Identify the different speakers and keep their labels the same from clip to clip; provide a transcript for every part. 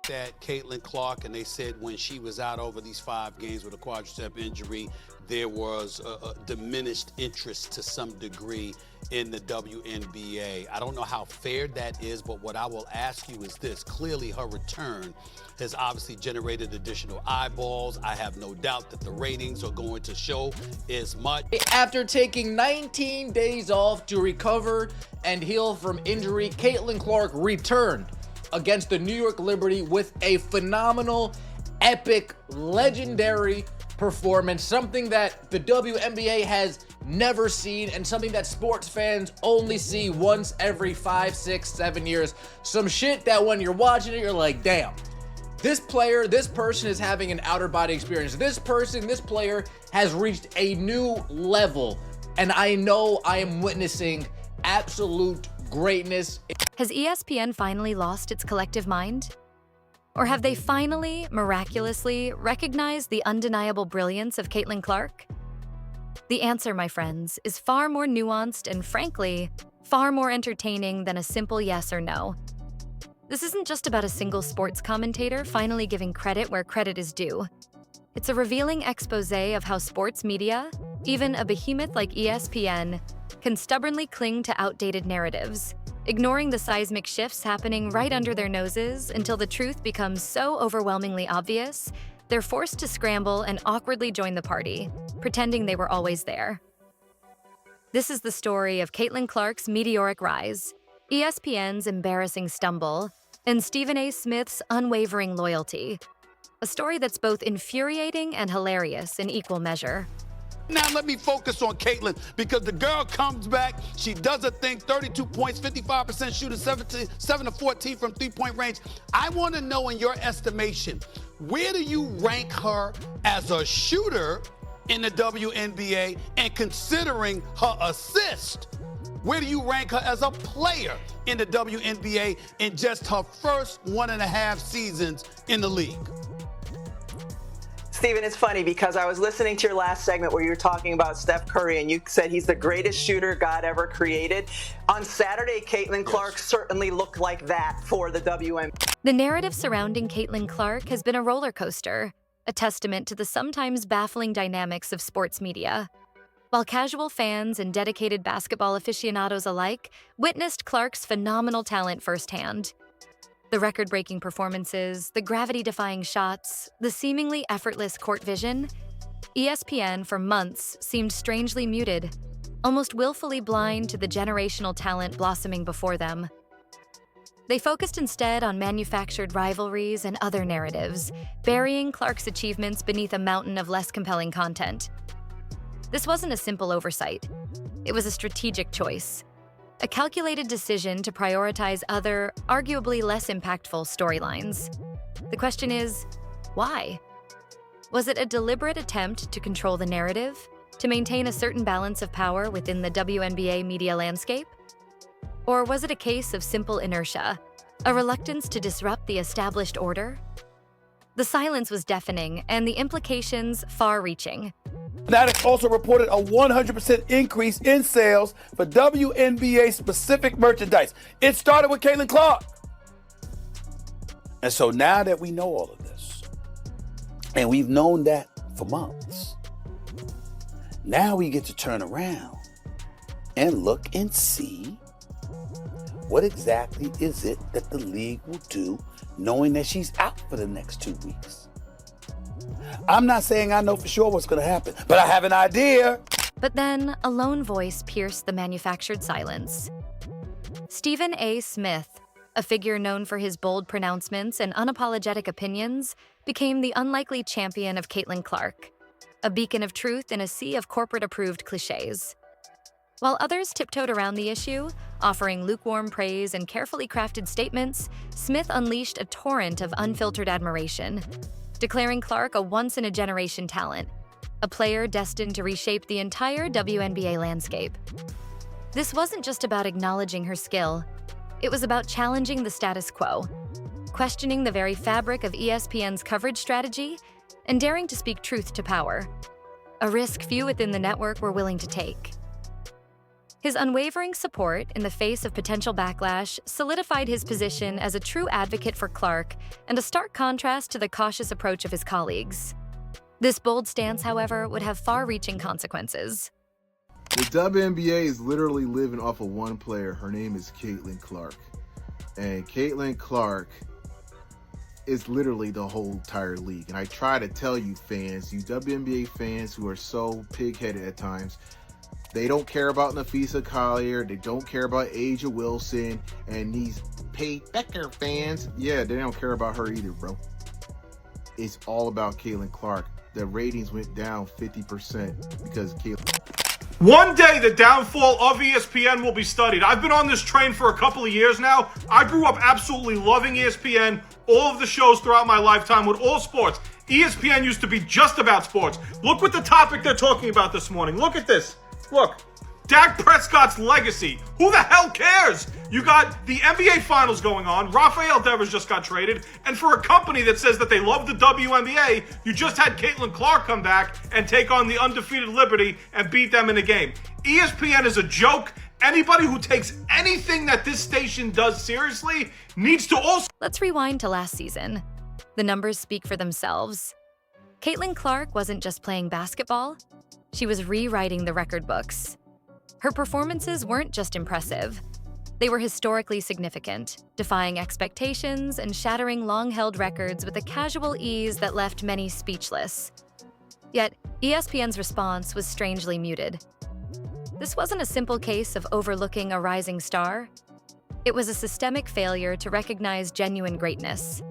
Speaker 1: looked at Caitlin Clark and they said when she was out over these 5 games with a quadricep injury, there was a diminished interest to some degree in the WNBA. I don't know how fair that is, but what I will ask you is this. Clearly, her return has obviously generated additional eyeballs. I have no doubt that the ratings are going to show as much.
Speaker 2: After taking 19 days off to recover and heal from injury, Caitlin Clark returned against the New York Liberty with a phenomenal, epic, legendary performance, something that the WNBA has never seen and something that sports fans only see once every 5, 6, 7 years. Some shit that when you're watching it, you're like, damn, this player, this person is having an outer body experience. This player has reached a new level, and I know I am witnessing absolute greatness.
Speaker 3: Has ESPN finally lost its collective mind? Or have they finally, miraculously, recognized the undeniable brilliance of Caitlin Clark? The answer, my friends, is far more nuanced and, frankly, far more entertaining than a simple yes or no. This isn't just about a single sports commentator finally giving credit where credit is due. It's a revealing exposé of how sports media, even a behemoth like ESPN, can stubbornly cling to outdated narratives, ignoring the seismic shifts happening right under their noses until the truth becomes so overwhelmingly obvious, they're forced to scramble and awkwardly join the party, pretending they were always there. This is the story of Caitlin Clark's meteoric rise, ESPN's embarrassing stumble, and Stephen A. Smith's unwavering loyalty. A story that's both infuriating and hilarious in equal measure.
Speaker 1: Now let me focus on Caitlin because the girl comes back. She does a thing, 32 points, 55% shooting, 7 of 14 from three-point range. I want to know, in your estimation, where do you rank her as a shooter in the WNBA? And considering her assist, where do you rank her as a player in the WNBA in just her first 1.5 seasons in the league?
Speaker 4: Steven, it's funny because I was listening to your last segment where you were talking about Steph Curry and you said he's the greatest shooter God ever created. On Saturday, Caitlin Clark certainly looked like that for the WNBA.
Speaker 3: The narrative surrounding Caitlin Clark has been a roller coaster, a testament to the sometimes baffling dynamics of sports media. While casual fans and dedicated basketball aficionados alike witnessed Clark's phenomenal talent firsthand. The record-breaking performances, the gravity-defying shots, the seemingly effortless court vision, ESPN for months seemed strangely muted, almost willfully blind to the generational talent blossoming before them. They focused instead on manufactured rivalries and other narratives, burying Clark's achievements beneath a mountain of less compelling content. This wasn't a simple oversight. It was a strategic choice. A calculated decision to prioritize other, arguably less impactful storylines. The question is, why? Was it a deliberate attempt to control the narrative, to maintain a certain balance of power within the WNBA media landscape? Or was it a case of simple inertia, a reluctance to disrupt the established order? The silence was deafening, and the implications far-reaching.
Speaker 5: Fanatics also reported a 100% increase in sales for WNBA-specific merchandise. It started with Caitlin Clark. And so now that we know all of this, and we've known that for months, now we get to turn around and look and see what exactly is it that the league will do knowing that she's out for the next 2 weeks. I'm not saying I know for sure what's going to happen, but I have an idea.
Speaker 3: But then a lone voice pierced the manufactured silence. Stephen A. Smith, a figure known for his bold pronouncements and unapologetic opinions, became the unlikely champion of Caitlin Clark, a beacon of truth in a sea of corporate-approved cliches. While others tiptoed around the issue, offering lukewarm praise and carefully crafted statements, Smith unleashed a torrent of unfiltered admiration, declaring Clark a once-in-a-generation talent, a player destined to reshape the entire WNBA landscape. This wasn't just about acknowledging her skill. It was about challenging the status quo, questioning the very fabric of ESPN's coverage strategy, and daring to speak truth to power, a risk few within the network were willing to take. His unwavering support in the face of potential backlash solidified his position as a true advocate for Clark and a stark contrast to the cautious approach of his colleagues. This bold stance, however, would have far-reaching consequences.
Speaker 6: The WNBA is literally living off of one player. Her name is Caitlin Clark. And Caitlin Clark is literally the whole entire league. And I try to tell you fans, you WNBA fans who are so pig-headed at times, they don't care about Nafisa Collier, they don't care about Aja Wilson, and these Paige Becker fans, yeah, they don't care about her either, bro. It's all about Caitlin Clark. The ratings went down 50% because Caitlin.
Speaker 7: One day, the downfall of ESPN will be studied. I've been on this train for a couple of years now. I grew up absolutely loving ESPN, all of the shows throughout my lifetime with all sports. ESPN used to be just about sports. Look what the topic they're talking about this morning. Look at this. Look. Dak Prescott's legacy. Who the hell cares? You got the NBA Finals going on. Rafael Devers just got traded. And for a company that says that they love the WNBA, you just had Caitlin Clark come back and take on the undefeated Liberty and beat them in a game. ESPN is a joke. Anybody who takes anything that this station does seriously needs to also...
Speaker 3: Let's rewind to last season. The numbers speak for themselves. Caitlin Clark wasn't just playing basketball. She was rewriting the record books. Her performances weren't just impressive. They were historically significant, defying expectations and shattering long-held records with a casual ease that left many speechless. Yet, ESPN's response was strangely muted. This wasn't a simple case of overlooking a rising star. It was a systemic failure to recognize genuine greatness.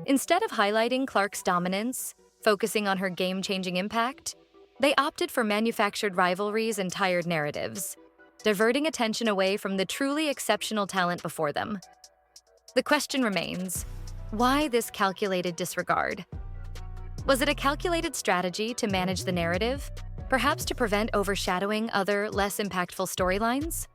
Speaker 3: Instead of highlighting Clark's dominance, focusing on her game-changing impact, they opted for manufactured rivalries and tired narratives, diverting attention away from the truly exceptional talent before them. The question remains, why this calculated disregard? Was it a calculated strategy to manage the narrative, perhaps to prevent overshadowing other, less impactful storylines?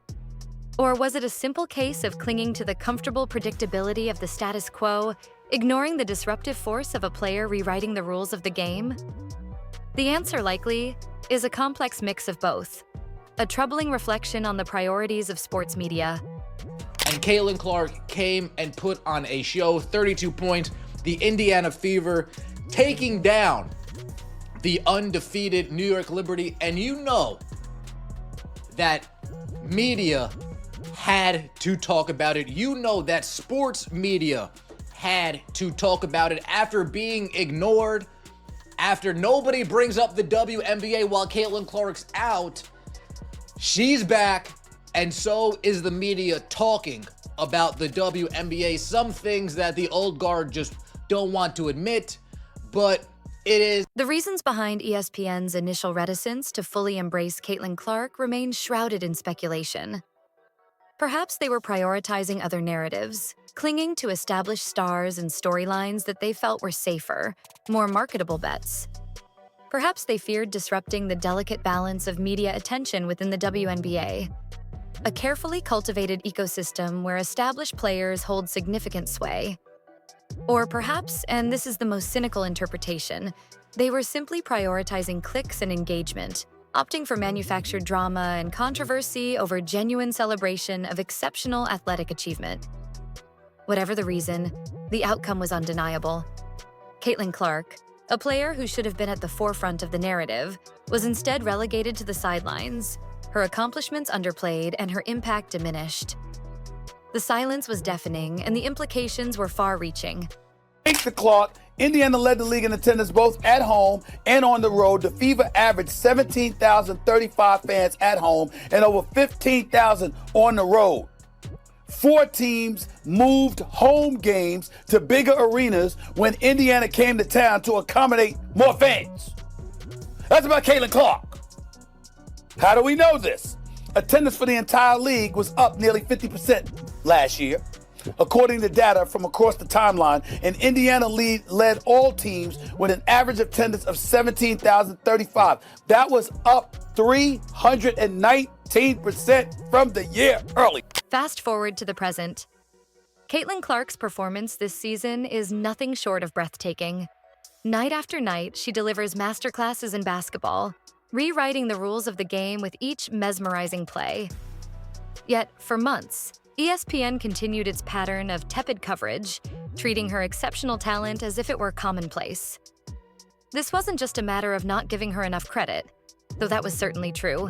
Speaker 3: Or was it a simple case of clinging to the comfortable predictability of the status quo, ignoring the disruptive force of a player rewriting the rules of the game? The answer, likely, is a complex mix of both. A troubling reflection on the priorities of sports media.
Speaker 2: And Caitlin Clark came and put on a show, 32 points, the Indiana Fever, taking down the undefeated New York Liberty. And you know that media had to talk about it. You know that sports media had to talk about it after being ignored. After nobody brings up the WNBA while Caitlin Clark's out, she's back, and so is the media talking about the WNBA. Some things that the old guard just don't want to admit, but it is.
Speaker 3: The reasons behind ESPN's initial reticence to fully embrace Caitlin Clark remain shrouded in speculation. Perhaps they were prioritizing other narratives, clinging to established stars and storylines that they felt were safer, more marketable bets. Perhaps they feared disrupting the delicate balance of media attention within the WNBA, a carefully cultivated ecosystem where established players hold significant sway. Or perhaps, and this is the most cynical interpretation, they were simply prioritizing clicks and engagement, opting for manufactured drama and controversy over genuine celebration of exceptional athletic achievement. Whatever the reason, the outcome was undeniable. Caitlin Clark, a player who should have been at the forefront of the narrative, was instead relegated to the sidelines, her accomplishments underplayed and her impact diminished. The silence was deafening, and the implications were far-reaching.
Speaker 5: Thanks to Clark, Indiana led the league in attendance both at home and on the road. The Fever averaged 17,035 fans at home and over 15,000 on the road. 4 teams moved home games to bigger arenas when Indiana came to town to accommodate more fans. That's about Caitlin Clark. How do we know this? Attendance for the entire league was up nearly 50% last year. According to data from across the timeline, and Indiana led all teams with an average attendance of 17,035. That was up 319% from the year early.
Speaker 3: Fast forward to the present. Caitlin Clark's performance this season is nothing short of breathtaking. Night after night, she delivers masterclasses in basketball, rewriting the rules of the game with each mesmerizing play. Yet, for months, ESPN continued its pattern of tepid coverage, treating her exceptional talent as if it were commonplace. This wasn't just a matter of not giving her enough credit, though that was certainly true.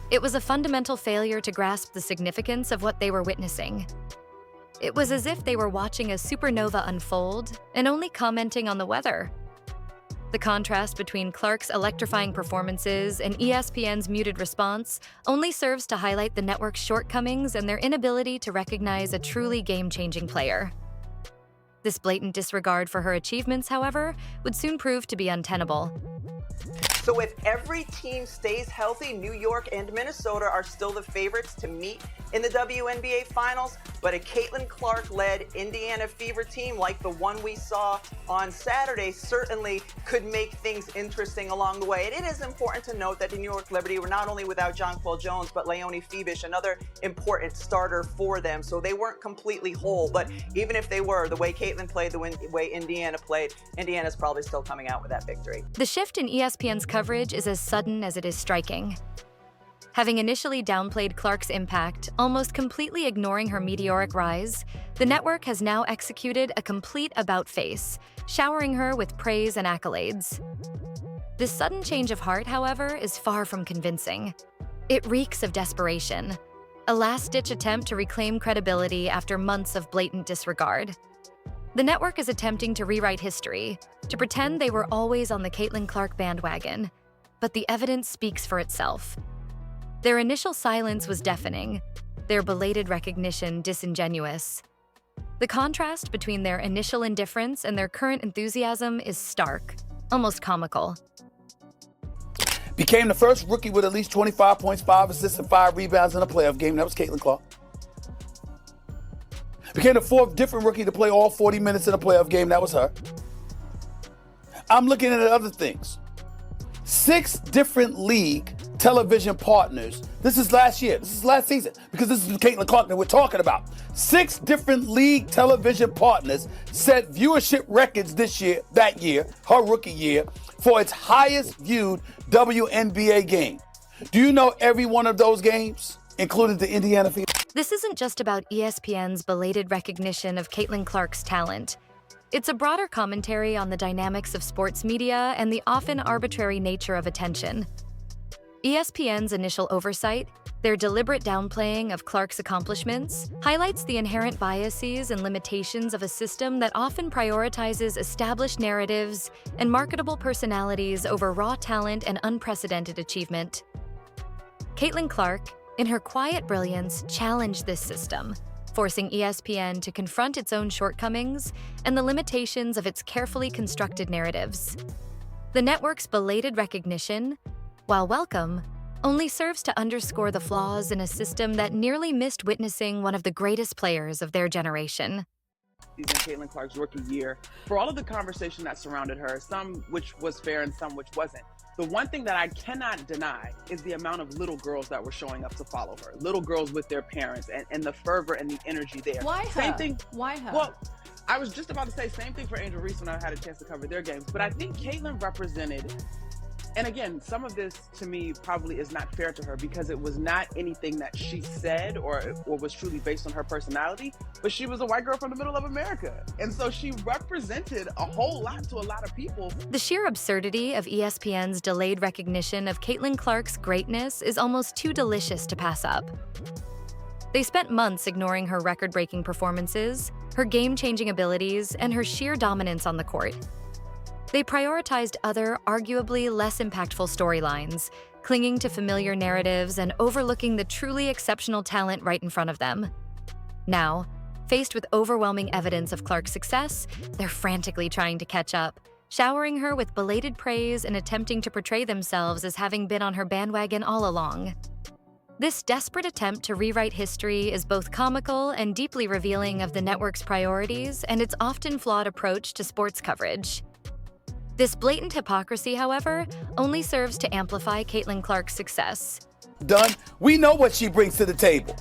Speaker 3: It was a fundamental failure to grasp the significance of what they were witnessing. It was as if they were watching a supernova unfold and only commenting on the weather. The contrast between Clark's electrifying performances and ESPN's muted response only serves to highlight the network's shortcomings and their inability to recognize a truly game-changing player. This blatant disregard for her achievements, however, would soon prove to be untenable.
Speaker 4: So if every team stays healthy, New York and Minnesota are still the favorites to meet in the WNBA Finals, but a Caitlin Clark-led Indiana Fever team like the one we saw on Saturday certainly could make things interesting along the way. And it is important to note that the New York Liberty were not only without Jonquel Jones, but Leonie Febish, another important starter for them. So they weren't completely whole, but even if they were, the way Caitlin played, the way Indiana played, Indiana's probably still coming out with that victory.
Speaker 3: The shift in ESPN's coverage is as sudden as it is striking. Having initially downplayed Clark's impact, almost completely ignoring her meteoric rise, the network has now executed a complete about-face, showering her with praise and accolades. This sudden change of heart, however, is far from convincing. It reeks of desperation, a last-ditch attempt to reclaim credibility after months of blatant disregard. The network is attempting to rewrite history, to pretend they were always on the Caitlin Clark bandwagon, but the evidence speaks for itself. Their initial silence was deafening, their belated recognition disingenuous. The contrast between their initial indifference and their current enthusiasm is stark, almost comical.
Speaker 5: Became the first rookie with at least 25 points, 5 assists, and 5 rebounds in a playoff game. That was Caitlin Clark. Became the fourth different rookie to play all 40 minutes in a playoff game. That was her. I'm looking at other things. 6 different league television partners. This is last year. This is last season, because this is Caitlin Clark that we're talking about. 6 different league television partners set viewership records that year, her rookie year, for its highest viewed WNBA game. Do you know every one of those games, including the Indiana Fever?
Speaker 3: This isn't just about ESPN's belated recognition of Caitlin Clark's talent. It's a broader commentary on the dynamics of sports media and the often arbitrary nature of attention. ESPN's initial oversight, their deliberate downplaying of Clark's accomplishments, highlights the inherent biases and limitations of a system that often prioritizes established narratives and marketable personalities over raw talent and unprecedented achievement. Caitlin Clark, in her quiet brilliance, challenged this system, forcing ESPN to confront its own shortcomings and the limitations of its carefully constructed narratives. The network's belated recognition, while welcome, only serves to underscore the flaws in a system that nearly missed witnessing one of the greatest players of their generation.
Speaker 8: In Caitlin Clark's rookie year, for all of the conversation that surrounded her, some which was fair and some which wasn't, the one thing that I cannot deny is the amount of little girls that were showing up to follow her. Little girls with their parents and the fervor and the energy there.
Speaker 9: Why her?
Speaker 8: Same thing.
Speaker 9: Why her?
Speaker 8: Well, I was just about to say same thing for Angel Reese when I had a chance to cover their games. But I think Caitlin represented, and again, some of this to me probably is not fair to her because it was not anything that she said or was truly based on her personality, but she was a white girl from the middle of America. And so she represented a whole lot to a lot of people.
Speaker 3: The sheer absurdity of ESPN's delayed recognition of Caitlin Clark's greatness is almost too delicious to pass up. They spent months ignoring her record-breaking performances, her game-changing abilities, and her sheer dominance on the court. They prioritized other, arguably less impactful storylines, clinging to familiar narratives and overlooking the truly exceptional talent right in front of them. Now, faced with overwhelming evidence of Clark's success, they're frantically trying to catch up, showering her with belated praise and attempting to portray themselves as having been on her bandwagon all along. This desperate attempt to rewrite history is both comical and deeply revealing of the network's priorities and its often flawed approach to sports coverage. This blatant hypocrisy, however, only serves to amplify Caitlin Clark's success.
Speaker 5: Done. We know what she brings to the table.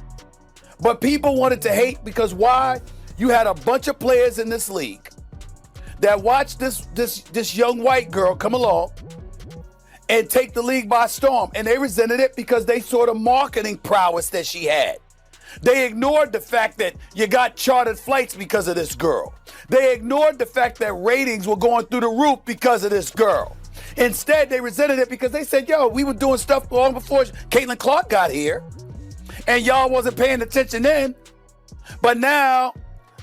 Speaker 5: But people wanted to hate because why? You had a bunch of players in this league that watched this young white girl come along and take the league by storm. And they resented it because they saw the marketing prowess that she had. They ignored the fact that you got chartered flights because of this girl. They ignored the fact that ratings were going through the roof because of this girl. Instead, they resented it because they said, yo, we were doing stuff long before Caitlin Clark got here, and y'all wasn't paying attention then. But now,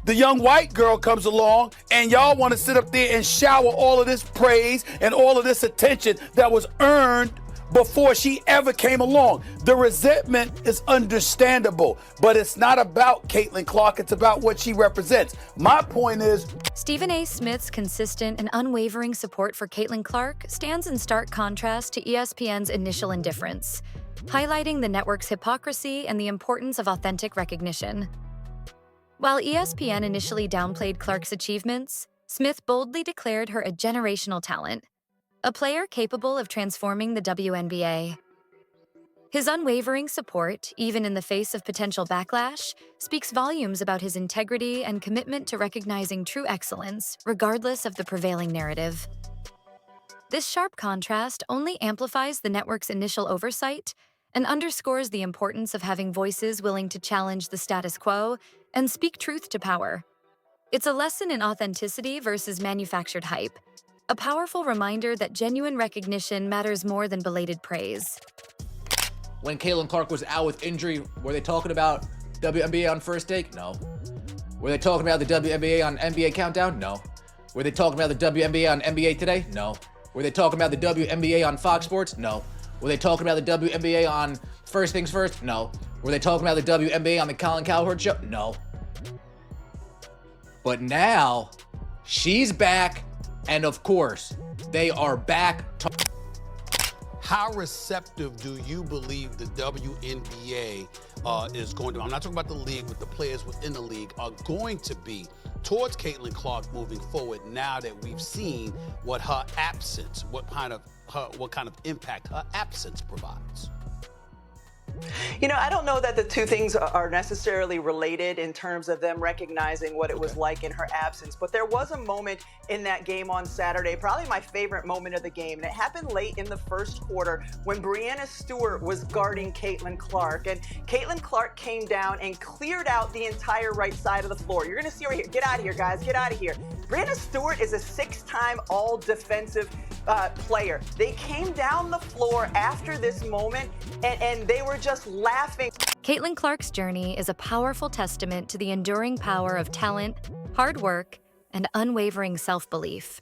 Speaker 5: the young white girl comes along, and y'all want to sit up there and shower all of this praise and all of this attention that was earned before she ever came along. The resentment is understandable, but it's not about Caitlin Clark, it's about what she represents. My point is,
Speaker 3: Stephen A. Smith's consistent and unwavering support for Caitlin Clark stands in stark contrast to ESPN's initial indifference, highlighting the network's hypocrisy and the importance of authentic recognition. While ESPN initially downplayed Clark's achievements, Smith boldly declared her a generational talent, a player capable of transforming the WNBA. His unwavering support, even in the face of potential backlash, speaks volumes about his integrity and commitment to recognizing true excellence, regardless of the prevailing narrative. This sharp contrast only amplifies the network's initial oversight and underscores the importance of having voices willing to challenge the status quo and speak truth to power. It's a lesson in authenticity versus manufactured hype, a powerful reminder that genuine recognition matters more than belated praise.
Speaker 2: When Caitlin Clark was out with injury, were they talking about WNBA on First Take? No. Were they talking about the WNBA on NBA Countdown? No. Were they talking about the WNBA on NBA Today? No. Were they talking about the WNBA on Fox Sports? No. Were they talking about the WNBA on First Things First? No. Were they talking about the WNBA on the Colin Cowherd Show? No. But now, she's back, and of course, they are back.
Speaker 1: How receptive do you believe the WNBA is going to, I'm not talking about the league, but the players within the league are going to be towards Caitlin Clark moving forward now that we've seen what her absence, what kind of impact her absence provides?
Speaker 4: You know, I don't know that the two things are necessarily related in terms of them recognizing what it was like in her absence, but there was a moment in that game on Saturday, probably my favorite moment of the game, and it happened late in the first quarter when Breanna Stewart was guarding Caitlin Clark, and Caitlin Clark came down and cleared out the entire right side of the floor. You're going to see right here. Get out of here, guys. Get out of here. Breanna Stewart is a 6-time all-defensive player. They came down the floor after this moment, and they were just laughing.
Speaker 3: Caitlin Clark's journey is a powerful testament to the enduring power of talent, hard work, and unwavering self-belief.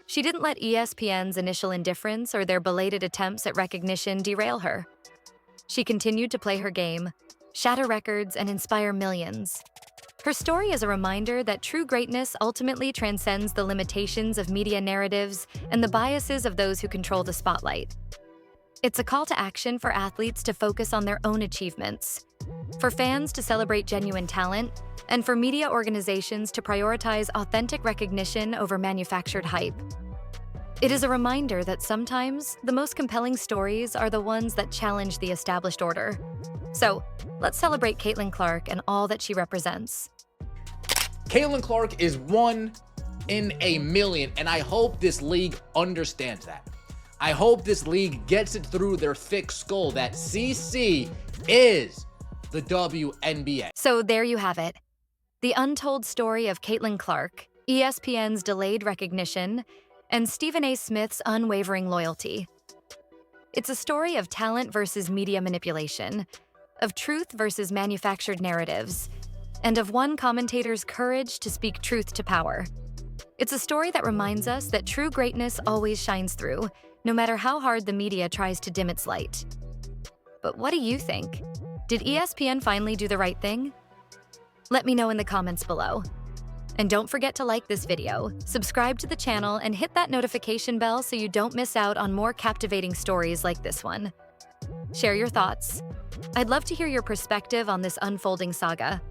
Speaker 3: She didn't let ESPN's initial indifference or their belated attempts at recognition derail her. She continued to play her game, shatter records, and inspire millions. Her story is a reminder that true greatness ultimately transcends the limitations of media narratives and the biases of those who control the spotlight. It's a call to action for athletes to focus on their own achievements, for fans to celebrate genuine talent, and for media organizations to prioritize authentic recognition over manufactured hype. It is a reminder that sometimes the most compelling stories are the ones that challenge the established order. So, let's celebrate Caitlin Clark and all that she represents.
Speaker 2: Caitlin Clark is 1 in a million, and I hope this league understands that. I hope this league gets it through their thick skull that CC is the WNBA.
Speaker 3: So there you have it. The untold story of Caitlin Clark, ESPN's delayed recognition, and Stephen A. Smith's unwavering loyalty. It's a story of talent versus media manipulation, of truth versus manufactured narratives, and of one commentator's courage to speak truth to power. It's a story that reminds us that true greatness always shines through, no matter how hard the media tries to dim its light. But what do you think? Did ESPN finally do the right thing? Let me know in the comments below. And don't forget to like this video, subscribe to the channel, and hit that notification bell so you don't miss out on more captivating stories like this one. Share your thoughts. I'd love to hear your perspective on this unfolding saga.